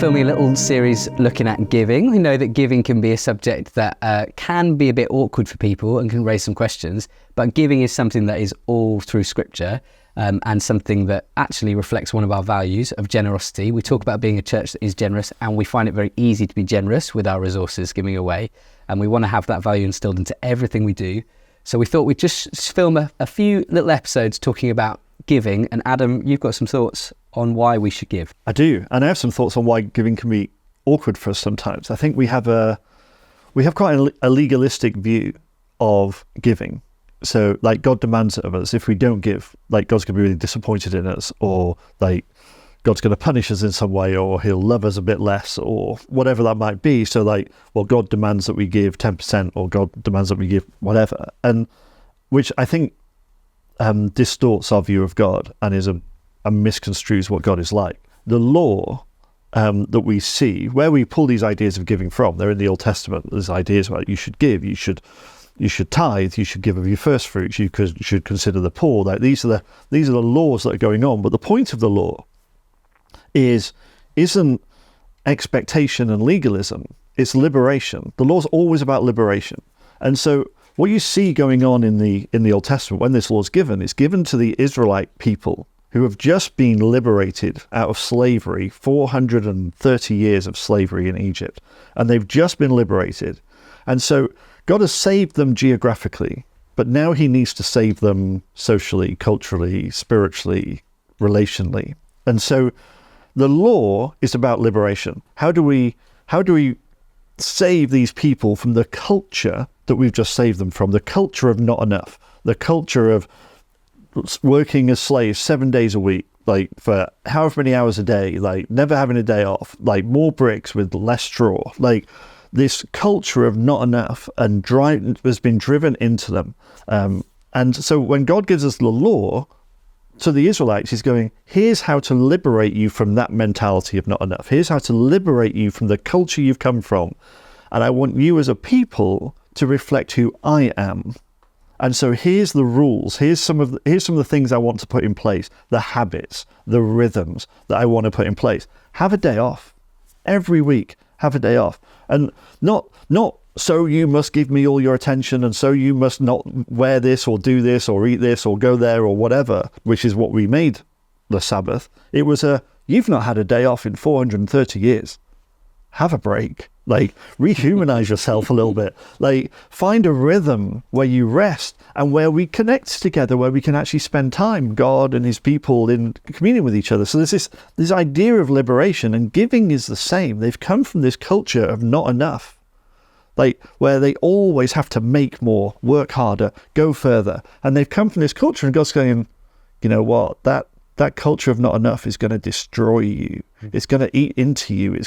filming a little series looking at giving. We know that giving can be a subject that can be a bit awkward for people and can raise some questions, but giving is something that is all through Scripture and something that actually reflects one of our values of generosity. We talk about being a church that is generous, and we find it very easy to be generous with our resources giving away, and we want to have that value instilled into everything we do. So we thought we'd just film a few little episodes talking about giving. And Adam, you've got some thoughts on why we should give. I do, and I have some thoughts on why giving can be awkward for us sometimes. I think we have quite a legalistic view of giving. So, like, God demands it of us. If we don't give, like, God's going to be really disappointed in us, or like God's going to punish us in some way, or he'll love us a bit less, or whatever that might be. So, like, well, God demands that we give 10%, or God demands that we give whatever, and which I think distorts our view of God and misconstrues what God is like. The law that we see, where we pull these ideas of giving from, they're in the Old Testament. There's ideas about you should give, you should tithe, you should give of your first fruits, you should consider the poor. Like, these are the laws that are going on. But the point of the law isn't expectation and legalism. It's liberation. The law's always about liberation. And so what you see going on in the Old Testament when this law is given, it's given to the Israelite people who have just been liberated out of slavery, 430 years of slavery in Egypt, and they've just been liberated. And so God has saved them geographically, but now he needs to save them socially, culturally, spiritually, relationally. And so the law is about liberation. How do we save these people from the culture that we've just saved them from, the culture of not enough, the culture of working as slaves 7 days a week, like for however many hours a day, like never having a day off, like more bricks with less straw, like this culture of not enough and has been driven into them. And so when God gives us the law to the Israelites, he's going, here's how to liberate you from that mentality of not enough. Here's how to liberate you from the culture you've come from. And I want you as a people to reflect who I am. And so here's the rules. Here's some of the things I want to put in place, the habits, the rhythms that I want to put in place. Have a day off. Every week, have a day off. And not so you must give me all your attention, and so you must not wear this or do this or eat this or go there or whatever, which is what we made the Sabbath. It was you've not had a day off in 430 years. Have a break. Like, rehumanize yourself a little bit. Like, find a rhythm where you rest and where we connect together, where we can actually spend time, God and his people, in communion with each other. So there's this idea of liberation, and giving is the same. They've come from this culture of not enough, like where they always have to make more, work harder, go further. And they've come from this culture, and God's going, you know what, that culture of not enough is going to destroy you. It's going to eat into you.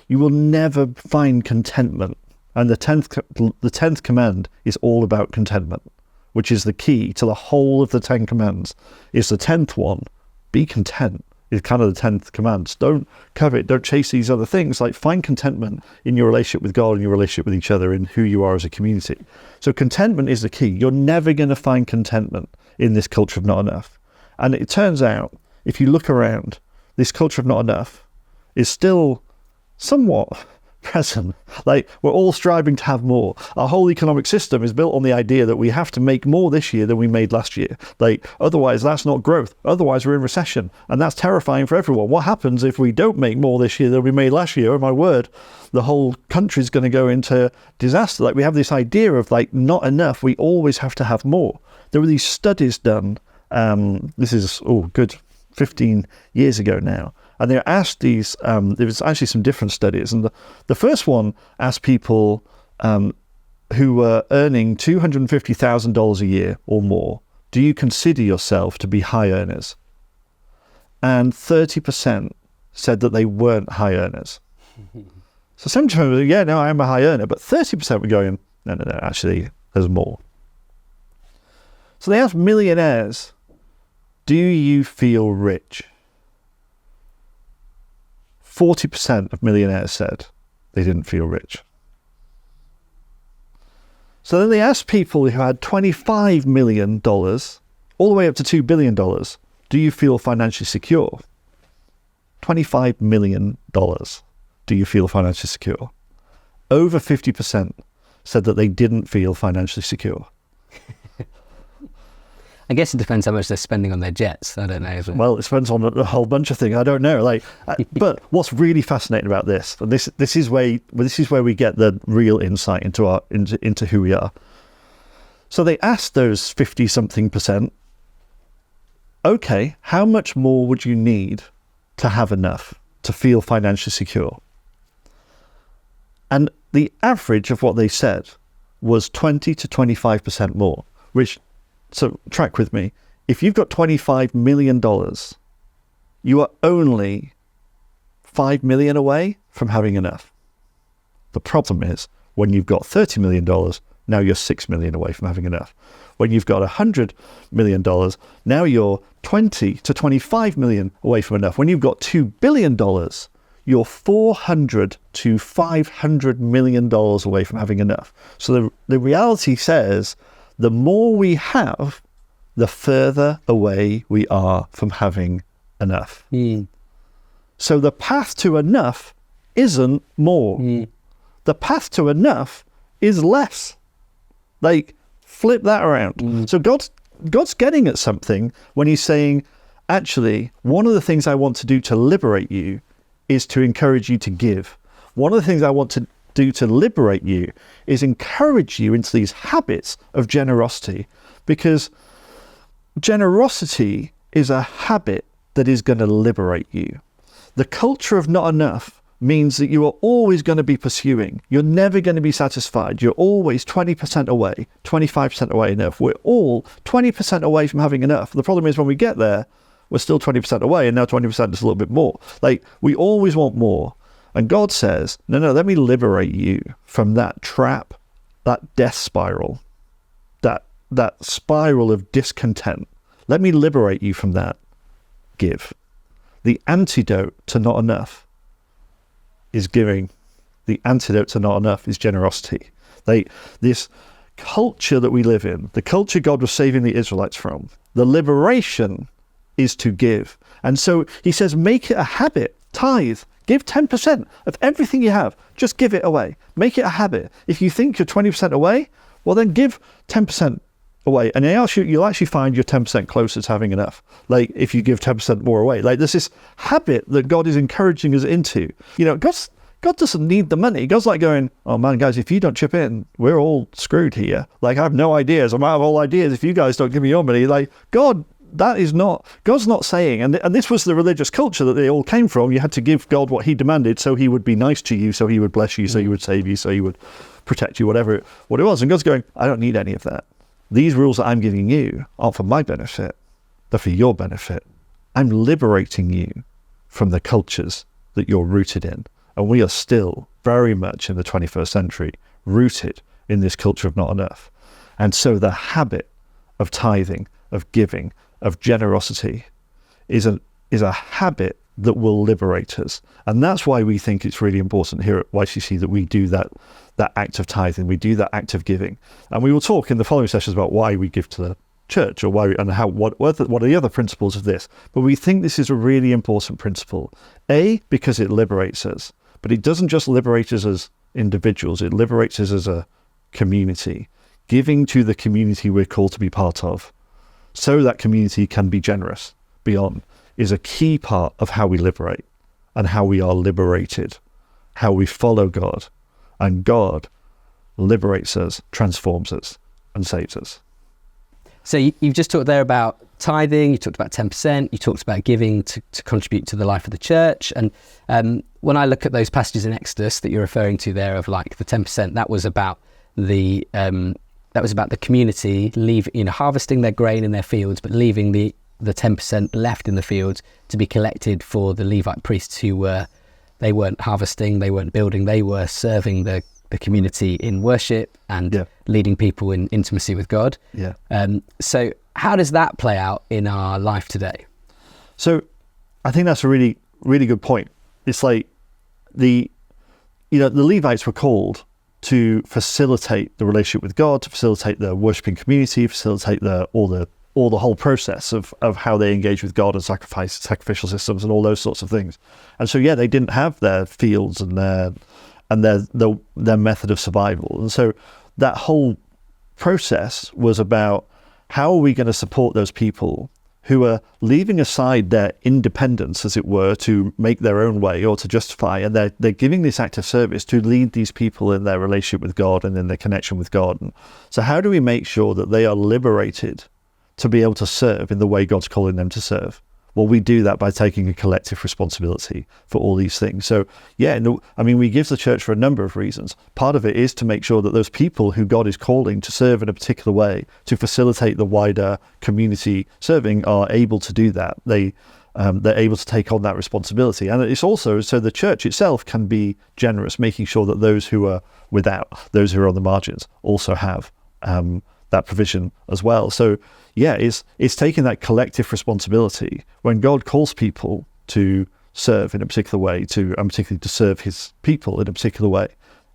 You will never find contentment. And the 10th command is all about contentment, which is the key to the whole of the 10 commands. Is the 10th one, be content, is kind of the 10th command. Don't covet, don't chase these other things. Like, find contentment in your relationship with God and your relationship with each other, in who you are as a community. So contentment is the key. You're never going to find contentment in this culture of not enough. And it turns out, if you look around, this culture of not enough is still somewhat present. Like, we're all striving to have more. Our whole economic system is built on the idea that we have to make more this year than we made last year. Like, otherwise that's not growth. Otherwise we're in recession. And that's terrifying for everyone. What happens if we don't make more this year than we made last year? Oh my word, the whole country's going to go into disaster. Like, we have this idea of, like, not enough. We always have to have more. There were these studies done. This is, good 15 years ago now. And they asked these, there was actually some different studies. And the first one asked people who were earning $250,000 a year or more, do you consider yourself to be high earners? And 30% said that they weren't high earners. So 70% were, yeah, no, I am a high earner. But 30% were going, no, actually, there's more. So they asked millionaires, do you feel rich? 40% of millionaires said they didn't feel rich. So then they asked people who had $25 million all the way up to $2 billion, do you feel financially secure? $25 million. do you feel financially secure? Over 50% said that they didn't feel financially secure. I guess it depends how much they're spending on their jets. I don't know. Is it? Well, it depends on a whole bunch of things. I don't know. But what's really fascinating about this, and this is where we get the real insight into who we are. So they asked those 50-something%, okay, how much more would you need to have enough to feel financially secure? And the average of what they said was 20 to 25% more, which, so track with me, if you've got $25 million, you are only $5 million away from having enough. The problem is, when you've got $30 million, now you're $6 million away from having enough. When you've got $100 million, now you're 20 to 25 million away from enough. When you've got $2 billion, you're $400 to $500 million away from having enough. So the reality says, the more we have, the further away we are from having enough. So the path to enough isn't more. The path to enough is less. Like, flip that around. So God's getting at something when he's saying, actually, one of the things I want to do to liberate you is to encourage you to give. One of the things I want to do to liberate you is encourage you into these habits of generosity, because generosity is a habit that is going to liberate you. The culture of not enough means that you are always going to be pursuing. You're never going to be satisfied. You're always 20% away, 25% away enough. We're all 20% away from having enough. The problem is, when we get there, we're still 20% away, and now 20% is a little bit more. Like, we always want more. And God says, no, let me liberate you from that trap, that death spiral, that spiral of discontent. Let me liberate you from that. Give. The antidote to not enough is giving. The antidote to not enough is generosity. This culture that we live in, the culture God was saving the Israelites from, the liberation is to give. And so he says, make it a habit. Tithe. Give 10% of everything you have. Just give it away. Make it a habit. If you think you're 20% away, well, then give 10% away. And you'll actually find you're 10% closer to having enough. Like, if you give 10% more away. Like, there's this habit that God is encouraging us into. You know, God doesn't need the money. God's like going, oh man, guys, if you don't chip in, we're all screwed here. Like, I have no ideas. I'm out of all ideas if you guys don't give me your money. Like, God's not saying, and this was the religious culture that they all came from. You had to give God what he demanded, so he would be nice to you, so he would bless you, so he would save you, so he would protect you, what it was. And God's going, I don't need any of that. These rules that I'm giving you aren't for my benefit. They're for your benefit. I'm liberating you from the cultures that you're rooted in. And we are still very much in the 21st century, rooted in this culture of not enough. And so the habit of tithing, of giving, of generosity is a habit that will liberate us. And that's why we think it's really important here at YCC that we do that act of tithing, we do that act of giving. And we will talk in the following sessions about why we give to the church, or why and how what are the other principles of this. But we think this is a really important principle. Because it liberates us, but it doesn't just liberate us as individuals, it liberates us as a community, giving to the community we're called to be part of, so that community can be generous beyond, is a key part of how we liberate and how we are liberated, how we follow God, and God liberates us, transforms us, and saves us. So you've just talked there about tithing, you talked about 10%, you talked about giving to contribute to the life of the church. And when I look at those passages in Exodus that you're referring to there of like the 10%, that was about the community harvesting their grain in their fields, but leaving the 10% left in the fields to be collected for the Levite priests who they weren't harvesting, they weren't building, they were serving the community in worship and leading people in intimacy with God. So how does that play out in our life today? So I think that's a really, really good point. It's like the Levites were called to facilitate the relationship with God, to facilitate the worshiping community, facilitate all or the whole process of how they engage with God and sacrificial systems and all those sorts of things. And so, yeah, they didn't have their fields and their method of survival. And so that whole process was about how are we going to support those people who are leaving aside their independence, as it were, to make their own way or to justify, and they're giving this act of service to lead these people in their relationship with God and in their connection with God. And so how do we make sure that they are liberated to be able to serve in the way God's calling them to serve? Well, we do that by taking a collective responsibility for all these things. So, yeah, we give the church for a number of reasons. Part of it is to make sure that those people who God is calling to serve in a particular way, to facilitate the wider community serving, are able to do that. They're able to take on that responsibility. And it's also so the church itself can be generous, making sure that those who are without, those who are on the margins, also have that provision as well. So, yeah, it's taking that collective responsibility when God calls people to serve in a particular way, and particularly to serve his people in a particular way.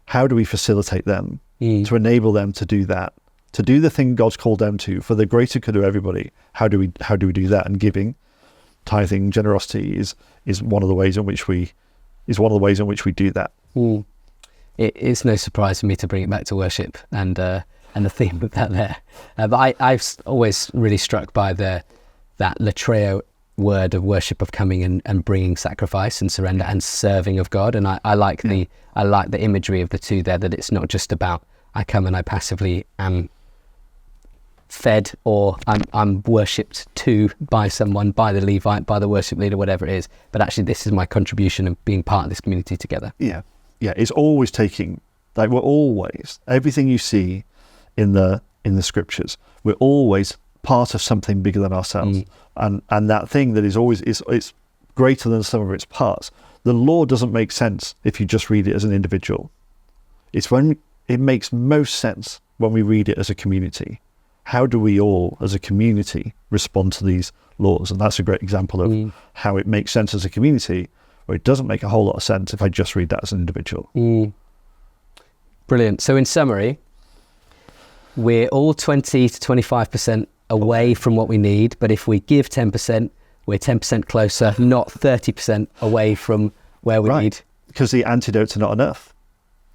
How do we facilitate them to enable them to do that, to do the thing God's called them to for the greater good of everybody? How do we do that? And giving, tithing, generosity is one of the ways in which we do that. It's no surprise for me to bring it back to worship and the theme of that there. But I've always really struck by that latreo word of worship, of coming and bringing sacrifice and surrender and serving of God. And I like the imagery of the two there, that it's not just about I come and I passively am fed or I'm worshipped to by someone, by the Levite, by the worship leader, whatever it is. But actually this is my contribution of being part of this community together. Yeah. It's always taking, like we're always, everything you see in the scriptures, we're always part of something bigger than ourselves, and that thing that is always it's greater than some of its parts. The law doesn't make sense if you just read it as an individual. It's when it makes most sense when we read it as a community. How do we all as a community respond to these laws? And that's a great example of how it makes sense as a community, where it doesn't make a whole lot of sense if I just read that as an individual. Brilliant. So in summary, we're all 20 to 25% away from what we need, but if we give 10%, we're 10% closer, not 30% away from where we need. Because the antidote to not enough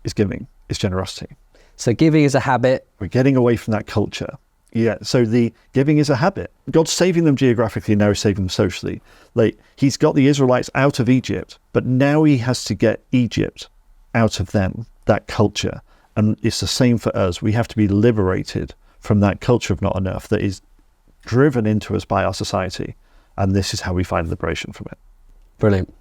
is giving, is generosity. So giving is a habit. We're getting away from that culture. Yeah, so the giving is a habit. God's saving them geographically, now he's saving them socially. Like, he's got the Israelites out of Egypt, but now he has to get Egypt out of them, that culture. And it's the same for us. We have to be liberated from that culture of not enough that is driven into us by our society. And this is how we find liberation from it. Brilliant.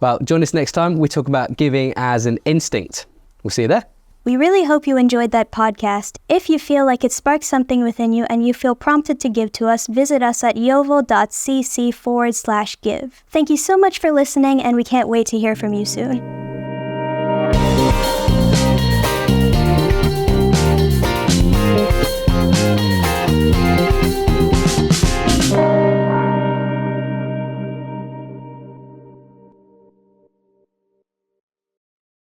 Well, join us next time. We talk about giving as an instinct. We'll see you there. We really hope you enjoyed that podcast. If you feel like it sparked something within you and you feel prompted to give to us, visit us at yeovil.cc/give. Thank you so much for listening, and we can't wait to hear from you soon.